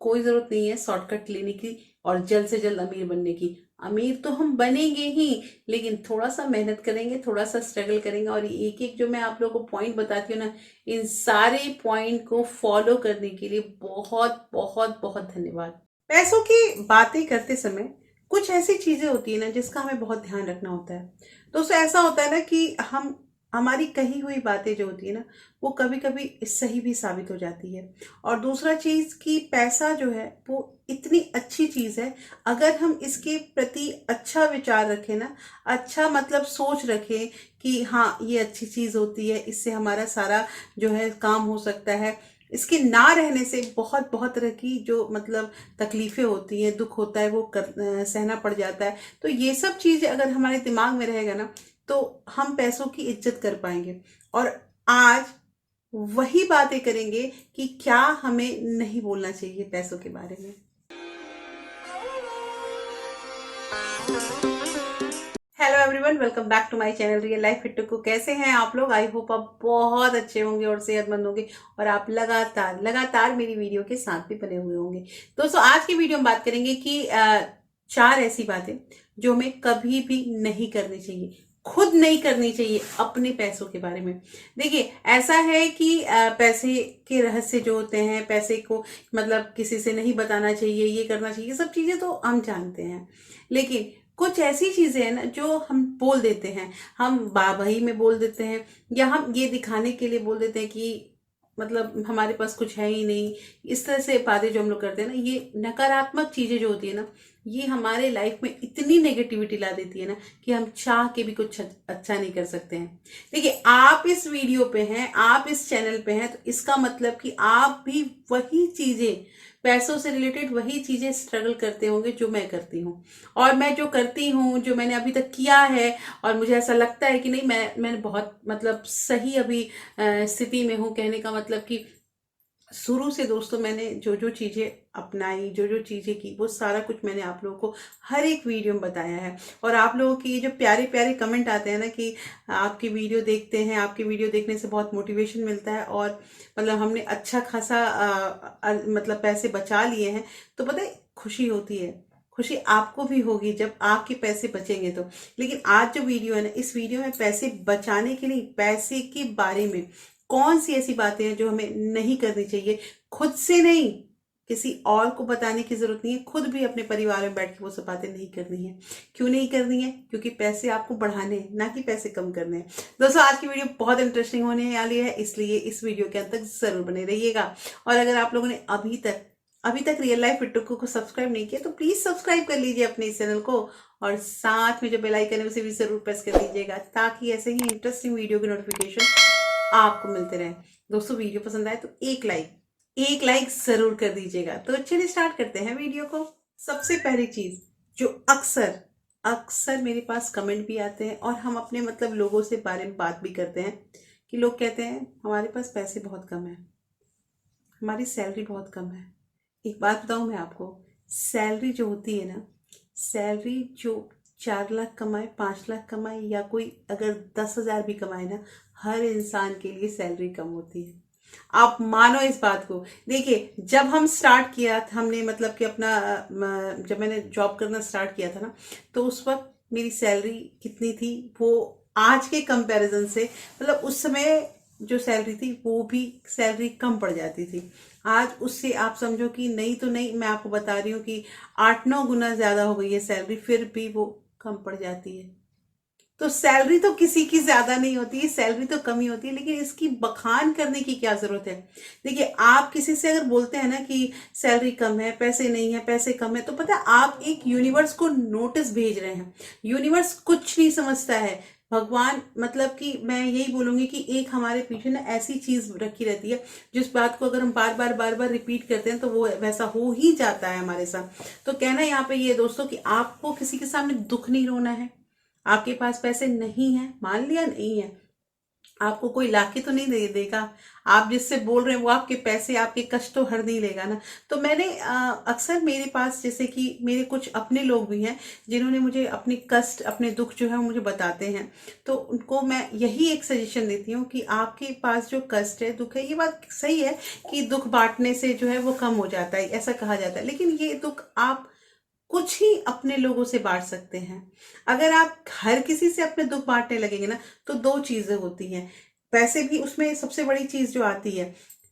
कोई जरूरत नहीं है शॉर्टकट लेने की और जल्द से जल्द अमीर बनने की। अमीर तो हम बनेंगे ही, लेकिन थोड़ा सा मेहनत करेंगे, थोड़ा सा स्ट्रगल करेंगे। और एक एक जो मैं आप लोगों को पॉइंट बताती हूँ ना, इन सारे पॉइंट को फॉलो करने के लिए बहुत बहुत बहुत धन्यवाद। पैसों की बातें करते समय कुछ ऐसी चीजें होती है ना जिसका हमें बहुत ध्यान रखना होता है। तो उससे ऐसा होता है ना कि हम हमारी कही हुई बातें जो होती है ना, वो कभी कभी सही भी साबित हो जाती है। और दूसरा चीज कि पैसा जो है वो इतनी अच्छी चीज है, अगर हम इसके प्रति अच्छा विचार रखें ना, अच्छा मतलब सोच रखें कि हाँ ये अच्छी चीज होती है, इससे हमारा सारा जो है काम हो सकता है। इसके ना रहने से बहुत बहुत तरह की जो मतलब तकलीफें होती हैं, दुख होता है, वो सहना पड़ जाता है। तो ये सब चीज अगर हमारे दिमाग में रहेगा ना, तो हम पैसों की इज्जत कर पाएंगे। और आज वही बातें करेंगे कि क्या हमें नहीं बोलना चाहिए पैसों के बारे में। Hello everyone, welcome back to my channel real life fit को। कैसे हैं आप लोग? आई होप आप बहुत अच्छे होंगे और सेहतमंद होंगे, और आप लगातार लगातार मेरी वीडियो के साथ भी बने हुए होंगे। दोस्तों, आज की वीडियो में बात करेंगे कि चार ऐसी बातें जो हमें कभी भी नहीं करनी चाहिए, खुद नहीं करनी चाहिए अपने पैसों के बारे में। देखिए, ऐसा है कि पैसे के रहस्य जो होते हैं, पैसे को मतलब किसी से नहीं बताना चाहिए, ये करना चाहिए, सब चीजें तो हम जानते हैं। लेकिन कुछ ऐसी चीजें हैं ना जो हम बोल देते हैं, हम वाहवाही में बोल देते हैं, या हम ये दिखाने के लिए बोल देते हैं कि मतलब हमारे पास कुछ है ही नहीं। इस तरह से बातें जो हम लोग करते हैं ना, ये नकारात्मक चीजें जो होती है ना, ये हमारे लाइफ में इतनी नेगेटिविटी ला देती है ना कि हम चाह के भी कुछ अच्छा नहीं कर सकते हैं। देखिए, आप इस वीडियो पे हैं, आप इस चैनल पे हैं, तो इसका मतलब कि आप भी वही चीजें, पैसों से रिलेटेड वही चीजें स्ट्रगल करते होंगे जो मैं करती हूँ, और मैं जो करती हूँ, जो मैंने अभी तक किया है। और मुझे ऐसा लगता है कि नहीं, मैंने बहुत मतलब सही अभी स्थिति में हूँ। कहने का मतलब कि शुरू से दोस्तों मैंने जो जो चीजें अपनाई, जो जो चीजें की, वो सारा कुछ मैंने आप लोगों को हर एक वीडियो में बताया है। और आप लोगों की ये जो प्यारे प्यारे कमेंट आते हैं ना कि आपकी वीडियो देखते हैं, आपकी वीडियो देखने से बहुत मोटिवेशन मिलता है, और मतलब हमने अच्छा खासा मतलब पैसे बचा लिए हैं, तो पता है खुशी होती है। खुशी आपको भी होगी जब आपके पैसे बचेंगे तो। लेकिन आज जो वीडियो है ना, इस वीडियो में पैसे बचाने के लिए, पैसे के बारे में कौन सी ऐसी बातें हैं जो हमें नहीं करनी चाहिए, खुद से नहीं, किसी और को बताने की जरूरत नहीं है, खुद भी अपने परिवार में बैठ के वो सब बातें नहीं करनी है। क्यों नहीं करनी है? क्योंकि पैसे आपको बढ़ाने हैं, ना कि पैसे कम करने हैं। दोस्तों, आज की वीडियो बहुत इंटरेस्टिंग होने वाली है, इसलिए इस वीडियो के अंत तक जरूर बने रहिएगा। और अगर आप लोगों ने अभी तक रियल लाइफ फिटको को सब्सक्राइब नहीं किया, तो प्लीज सब्सक्राइब कर लीजिए अपने इस चैनल को, और साथ में जो बेल आइकन है उसे भी जरूर प्रेस कर दीजिएगा, ताकि ऐसे ही इंटरेस्टिंग वीडियो की नोटिफिकेशन आपको मिलते रहे। दोस्तों, वीडियो पसंद आए तो एक लाइक जरूर कर दीजिएगा। तो चलिए स्टार्ट करते हैं वीडियो को। सबसे पहली चीज जो अक्सर अक्सर मेरे पास कमेंट भी आते हैं, और हम अपने मतलब लोगों से बारे में बात भी करते हैं, कि लोग कहते हैं हमारे पास पैसे बहुत कम है, हमारी सैलरी बहुत कम है। एक बात बताऊं मैं आपको, सैलरी जो होती है ना, सैलरी जो 4 लाख कमाए, 5 लाख कमाए, या कोई अगर 10,000 भी कमाए ना, हर इंसान के लिए सैलरी कम होती है। आप मानो इस बात को। देखिए, जब हम स्टार्ट किया था, हमने मतलब कि अपना जब मैंने जॉब करना स्टार्ट किया था ना, तो उस वक्त मेरी सैलरी कितनी थी, वो आज के कंपैरिजन से, मतलब उस समय जो सैलरी थी वो भी सैलरी कम पड़ जाती थी। आज उससे आप समझो कि नहीं तो नहीं, मैं आपको बता रही हूँ कि 8-9 गुना ज्यादा हो गई है सैलरी, फिर भी वो कम पड़ जाती है। तो सैलरी तो किसी की ज्यादा नहीं होती है, सैलरी तो कम ही होती है, लेकिन इसकी बखान करने की क्या जरूरत है? देखिए, आप किसी से अगर बोलते हैं ना कि सैलरी कम है, पैसे नहीं है, पैसे कम है, तो पता है आप एक यूनिवर्स को नोटिस भेज रहे हैं। यूनिवर्स कुछ नहीं समझता है। भगवान मतलब कि मैं यही बोलूंगी कि एक हमारे पीछे ना ऐसी चीज रखी रहती है, जिस बात को अगर हम बार बार रिपीट करते हैं तो वो वैसा हो ही जाता है हमारे साथ। तो कहना यहाँ पे ये दोस्तों कि आपको किसी के सामने दुख नहीं रोना है। आपके पास पैसे नहीं है, मान लिया नहीं है, आपको कोई लाके तो नहीं दे देगा। आप जिससे बोल रहे हैं वो आपके पैसे, आपके कष्ट तो हर नहीं लेगा ना। तो मैंने अक्सर मेरे पास जैसे कि मेरे कुछ अपने लोग भी हैं जिन्होंने मुझे अपने कष्ट, अपने दुख जो है वो मुझे बताते हैं। तो उनको मैं यही एक सजेशन देती हूँ कि आपके पास जो कष्ट है, दुख है, ये बात सही है कि दुख बांटने से जो है वो कम हो जाता है, ऐसा कहा जाता है। लेकिन ये दुख आप कुछ ही अपने लोगों से बांट सकते हैं। अगर आप हर किसी से अपने दुख बांटने लगेंगे ना, तो दो चीजें होती हैं। पैसे भी उसमें सबसे बड़ी चीज जो आती है,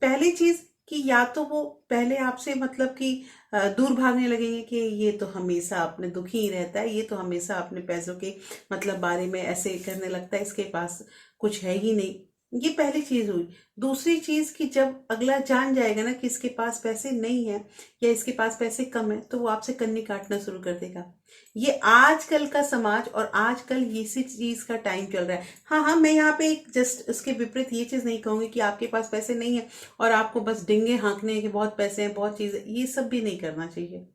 पहली चीज कि या तो वो पहले आपसे मतलब कि दूर भागने लगेंगे कि ये तो हमेशा अपने दुखी ही रहता है, ये तो हमेशा अपने पैसों के मतलब बारे में ऐसे करने लगता है, इसके पास कुछ है ही नहीं। ये पहली चीज हुई। दूसरी चीज कि जब अगला जान जाएगा ना कि इसके पास पैसे नहीं है या इसके पास पैसे कम है, तो वो आपसे कन्नी काटना शुरू कर देगा। ये आजकल का समाज और आजकल ये इसी चीज का टाइम चल रहा है। हाँ हाँ, मैं यहाँ पे एक जस्ट उसके विपरीत ये चीज नहीं कहूंगी कि आपके पास पैसे नहीं है और आपको बस डिंगे हाँकने हैं कि बहुत पैसे हैं, बहुत चीजें, ये सब भी नहीं करना चाहिए।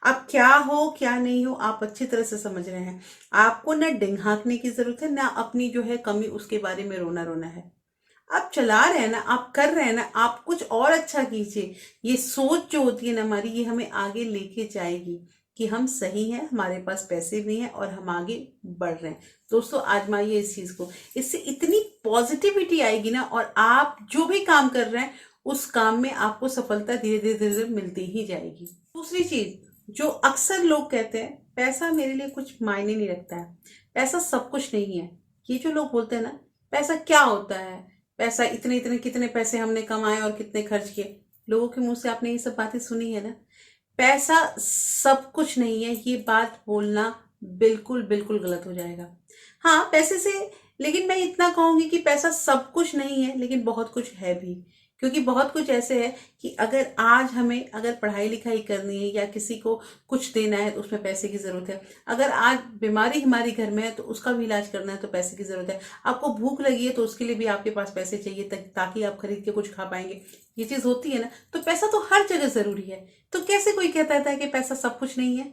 अब क्या हो क्या नहीं हो आप अच्छी तरह से समझ रहे हैं। आपको ना डिंग हाँकने की जरूरत है, ना अपनी जो है कमी उसके बारे में रोना रोना है। आप चला रहे हैं ना, आप कर रहे हैं ना, आप कुछ और अच्छा कीजिए। ये सोच जो होती है ना हमारी, ये हमें आगे लेके जाएगी कि हम सही हैं, हमारे पास पैसे भी हैं और हम आगे बढ़ रहे हैं। दोस्तों आजमाइए इस चीज को, इससे इतनी पॉजिटिविटी आएगी ना, और आप जो भी काम कर रहे हैं उस काम में आपको सफलता धीरे धीरे धीरे धीरे मिलती ही जाएगी। दूसरी चीज जो अक्सर लोग कहते हैं, पैसा मेरे लिए कुछ मायने नहीं रखता है, पैसा सब कुछ नहीं है। ये जो लोग बोलते हैं ना, पैसा क्या होता है, पैसा इतने इतने कितने पैसे हमने कमाए और कितने खर्च किए, लोगों के मुंह से आपने ये सब बातें सुनी है ना। पैसा सब कुछ नहीं है, ये बात बोलना बिल्कुल बिल्कुल गलत हो जाएगा। हाँ पैसे से, लेकिन मैं इतना कहूंगी कि पैसा सब कुछ नहीं है लेकिन बहुत कुछ है भी। क्योंकि बहुत कुछ ऐसे है कि अगर आज हमें अगर पढ़ाई लिखाई करनी है या किसी को कुछ देना है तो उसमें पैसे की जरूरत है। अगर आज बीमारी हमारी घर में है तो उसका भी इलाज करना है तो पैसे की जरूरत है। आपको भूख लगी है तो उसके लिए भी आपके पास पैसे चाहिए ताकि आप खरीद के कुछ खा पाएंगे। ये चीज होती है ना, तो पैसा तो हर जगह जरूरी है। तो कैसे कोई कहता है कि पैसा सब कुछ नहीं है।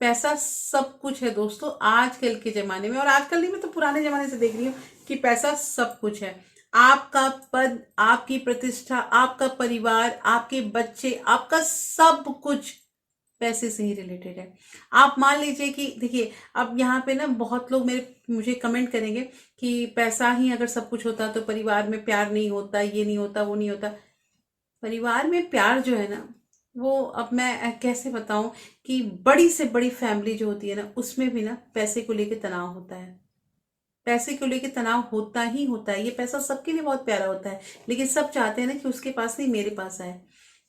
पैसा सब कुछ है दोस्तों, आजकल के जमाने में, और आजकल नहीं, मैं तो पुराने जमाने से देख रही हूँ कि पैसा सब कुछ है। आपका पद, आपकी प्रतिष्ठा, आपका परिवार, आपके बच्चे, आपका सब कुछ पैसे से ही रिलेटेड है। आप मान लीजिए कि देखिए, अब यहाँ पे ना बहुत लोग मेरे मुझे कमेंट करेंगे कि पैसा ही अगर सब कुछ होता तो परिवार में प्यार नहीं होता, ये नहीं होता, वो नहीं होता। परिवार में प्यार जो है ना, वो अब मैं कैसे बताऊं कि बड़ी से बड़ी फैमिली जो होती है ना, उसमें भी ना पैसे को लेके तनाव होता है। पैसे को लेके तनाव होता ही होता है। ये पैसा सबके लिए बहुत प्यारा होता है, लेकिन सब चाहते हैं ना कि उसके पास नहीं मेरे पास आए।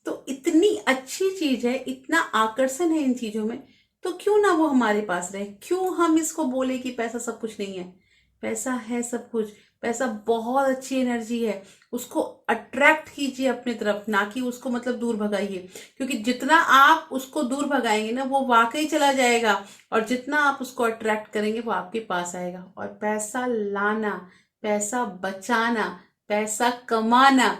तो इतनी अच्छी चीज है, इतना आकर्षण है इन चीजों में, तो क्यों ना वो हमारे पास रहे, क्यों हम इसको बोले कि पैसा सब कुछ नहीं है। पैसा है सब कुछ। पैसा बहुत अच्छी एनर्जी है, उसको अट्रैक्ट कीजिए अपने तरफ, ना कि उसको मतलब दूर भगाइए। क्योंकि जितना आप उसको दूर भगाएंगे ना, वो वाकई चला जाएगा, और जितना आप उसको अट्रैक्ट करेंगे वो आपके पास आएगा। और पैसा लाना, पैसा बचाना, पैसा कमाना,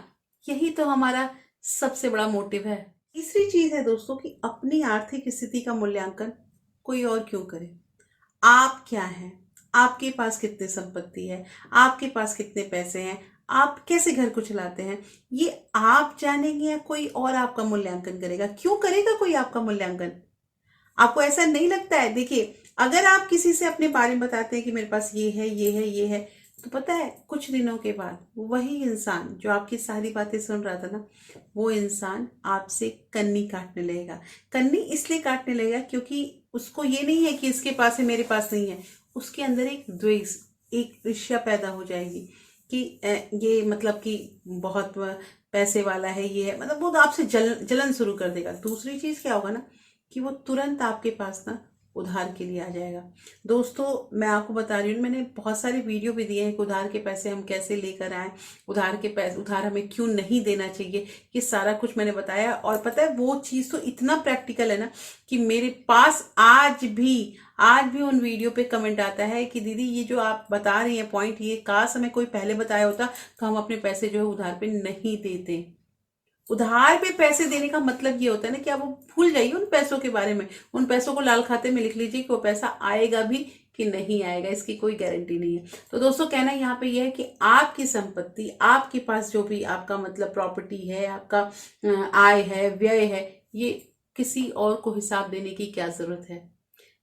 यही तो हमारा सबसे बड़ा मोटिव है। तीसरी चीज है दोस्तों कि अपनी आर्थिक स्थिति का मूल्यांकन कोई और क्यों करे। आप क्या हैं, आपके पास कितनी संपत्ति है, आपके पास कितने पैसे हैं, आप कैसे घर को चलाते हैं, ये आप जानेंगे या कोई और आपका मूल्यांकन करेगा। क्यों करेगा कोई आपका मूल्यांकन। आपको ऐसा नहीं लगता है। देखिए, अगर आप किसी से अपने बारे में बताते हैं कि मेरे पास ये है, ये है, ये है, तो पता है कुछ दिनों के बाद वही इंसान जो आपकी सारी बातें सुन रहा था ना, वो इंसान आपसे कन्नी काटने लगेगा। कन्नी इसलिए काटने लगेगा क्योंकि उसको ये नहीं है कि इसके पास है मेरे पास नहीं है। उसके अंदर एक द्वेष, एक ईर्ष्या पैदा हो जाएगी कि ये मतलब कि बहुत पैसे वाला है, ये है, मतलब वो आपसे जलन शुरू कर देगा। दूसरी चीज क्या होगा ना, कि वो तुरंत आपके पास ना उधार के लिए आ जाएगा। दोस्तों मैं आपको बता रही हूँ, मैंने बहुत सारे वीडियो भी दिए हैं कि उधार के पैसे हम कैसे लेकर आए, उधार के पैसे, उधार हमें क्यों नहीं देना चाहिए, ये सारा कुछ मैंने बताया। और पता है वो चीज़ तो इतना प्रैक्टिकल है ना कि मेरे पास आज भी उन वीडियो पे कमेंट आता है कि दीदी ये जो आप बता रही हैं पॉइंट, ये काश हमें कोई पहले बताया होता तो हम अपने पैसे जो है उधार पे नहीं देते। उधार पे पैसे देने का मतलब ये होता है ना कि आप वो भूल जाइए उन पैसों के बारे में, उन पैसों को लाल खाते में लिख लीजिए कि वो पैसा आएगा भी कि नहीं आएगा, इसकी कोई गारंटी नहीं है। तो दोस्तों कहना यहाँ पे यह है कि आपकी संपत्ति, आपके पास जो भी आपका मतलब प्रॉपर्टी है, आपका आय है, व्यय है, ये किसी और को हिसाब देने की क्या जरूरत है?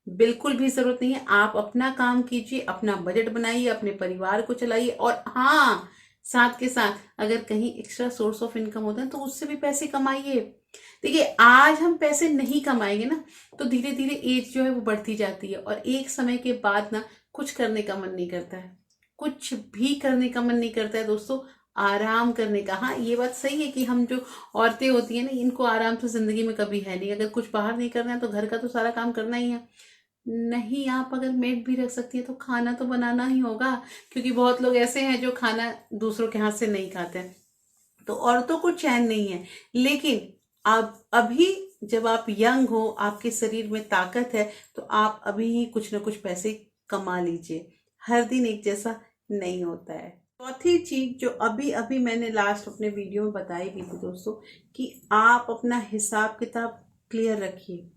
बिल्कुल भी जरूरत नहीं है। आप अपना काम कीजिए, अपना बजट बनाइए, अपने परिवार को चलाइए, और हाँ, साथ के साथ अगर कहीं एक्स्ट्रा सोर्स ऑफ इनकम होता है तो उससे भी पैसे कमाइए। देखिए, आज हम पैसे नहीं कमाएंगे ना, तो धीरे धीरे एज जो है वो बढ़ती जाती है, और एक समय के बाद ना कुछ करने का मन नहीं करता है, कुछ भी करने का मन नहीं करता है दोस्तों, आराम करने का। हाँ, ये बात सही है कि हम जो औरतें होती है ना, इनको आराम तो जिंदगी में कभी है नहीं। अगर कुछ बाहर नहीं करना है तो घर का तो सारा काम करना ही है। नहीं, आप अगर मेड भी रख सकती है तो खाना तो बनाना ही होगा, क्योंकि बहुत लोग ऐसे हैं जो खाना दूसरों के हाथ से नहीं खाते हैं। तो औरतों को चैन नहीं है। लेकिन आप अभी, जब आप यंग हो, आपके शरीर में ताकत है, तो आप अभी ही कुछ ना कुछ पैसे कमा लीजिए। हर दिन एक जैसा नहीं होता है। चौथी चीज जो अभी अभी मैंने लास्ट अपने वीडियो में बताई भी थी दोस्तों, कि आप अपना हिसाब किताब क्लियर रखिए।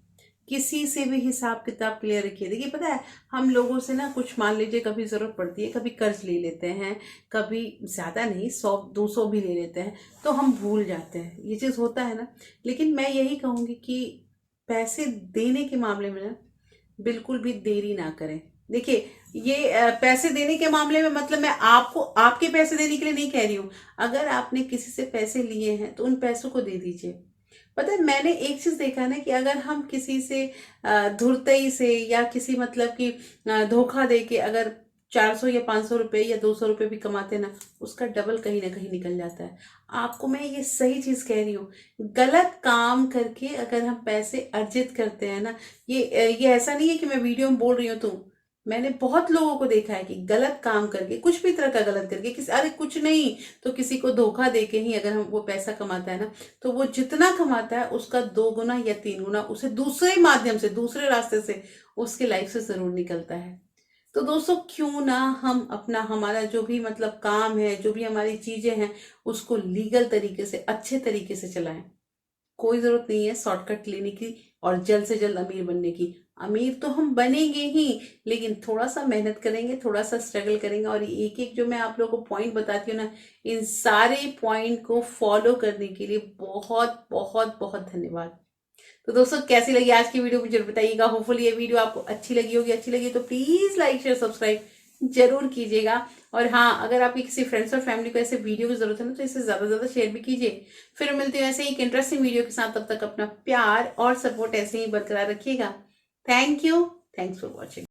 किसी से भी हिसाब किताब क्लियर रखिए। देखिए, पता है, हम लोगों से ना कुछ, मान लीजिए कभी जरूरत पड़ती है, कभी कर्ज ले लेते हैं, कभी ज्यादा नहीं, 100-200 भी ले लेते हैं, तो हम भूल जाते हैं। ये चीज होता है ना। लेकिन मैं यही कहूंगी कि पैसे देने के मामले में ना बिल्कुल भी देरी ना करें। देखिए, ये पैसे देने के मामले में मतलब मैं आपको आपके पैसे देने के लिए नहीं कह रही हूँ। अगर आपने किसी से पैसे लिए हैं तो उन पैसों को दे दीजिए। पता है, मैंने एक चीज देखा ना, कि अगर हम किसी से धुरतई से, या किसी मतलब कि धोखा दे के अगर 400 या 500 रुपए या 200 रुपए भी कमाते ना, उसका डबल कहीं ना कहीं निकल जाता है। आपको मैं ये सही चीज कह रही हूँ। गलत काम करके अगर हम पैसे अर्जित करते हैं ना, ये ऐसा नहीं है कि मैं वीडियो में बोल रही हूँ, तो मैंने बहुत लोगों को देखा है कि गलत काम करके, कुछ भी तरह का गलत करके, किसी, अरे कुछ नहीं तो किसी को धोखा देके ही अगर हम वो पैसा कमाता है ना, तो वो जितना कमाता है उसका 2 गुना या 3 गुना उसे दूसरे माध्यम से, दूसरे रास्ते से उसके लाइफ से जरूर निकलता है। तो दोस्तों, क्यों ना हम अपना, हमारा जो भी मतलब काम है, जो भी हमारी चीजें हैं, उसको लीगल तरीके से, अच्छे तरीके से चलाएं। कोई जरूरत नहीं है शॉर्टकट लेने की और जल्द से जल्द अमीर बनने की। अमीर तो हम बनेंगे ही, लेकिन थोड़ा सा मेहनत करेंगे, थोड़ा सा स्ट्रगल करेंगे, और एक एक जो मैं आप लोगों को पॉइंट बताती हूँ ना, इन सारे पॉइंट को फॉलो करने के लिए बहुत बहुत बहुत धन्यवाद। तो दोस्तों, कैसी लगी आज की वीडियो मुझे बताइएगा। होपफुली ये वीडियो आपको अच्छी लगी होगी। अच्छी लगी तो प्लीज लाइक शेयर सब्सक्राइब जरूर कीजिएगा। और हाँ, अगर आपके किसी फ्रेंड्स और फैमिली को ऐसे वीडियो की जरूरत है ना, तो इसे ज्यादा से ज्यादा शेयर भी कीजिए। फिर मिलते हैं ऐसे ही एक इंटरेस्टिंग वीडियो के साथ। तब तक अपना प्यार और सपोर्ट ऐसे ही बरकरार रखिएगा। Thank you. Thanks for watching.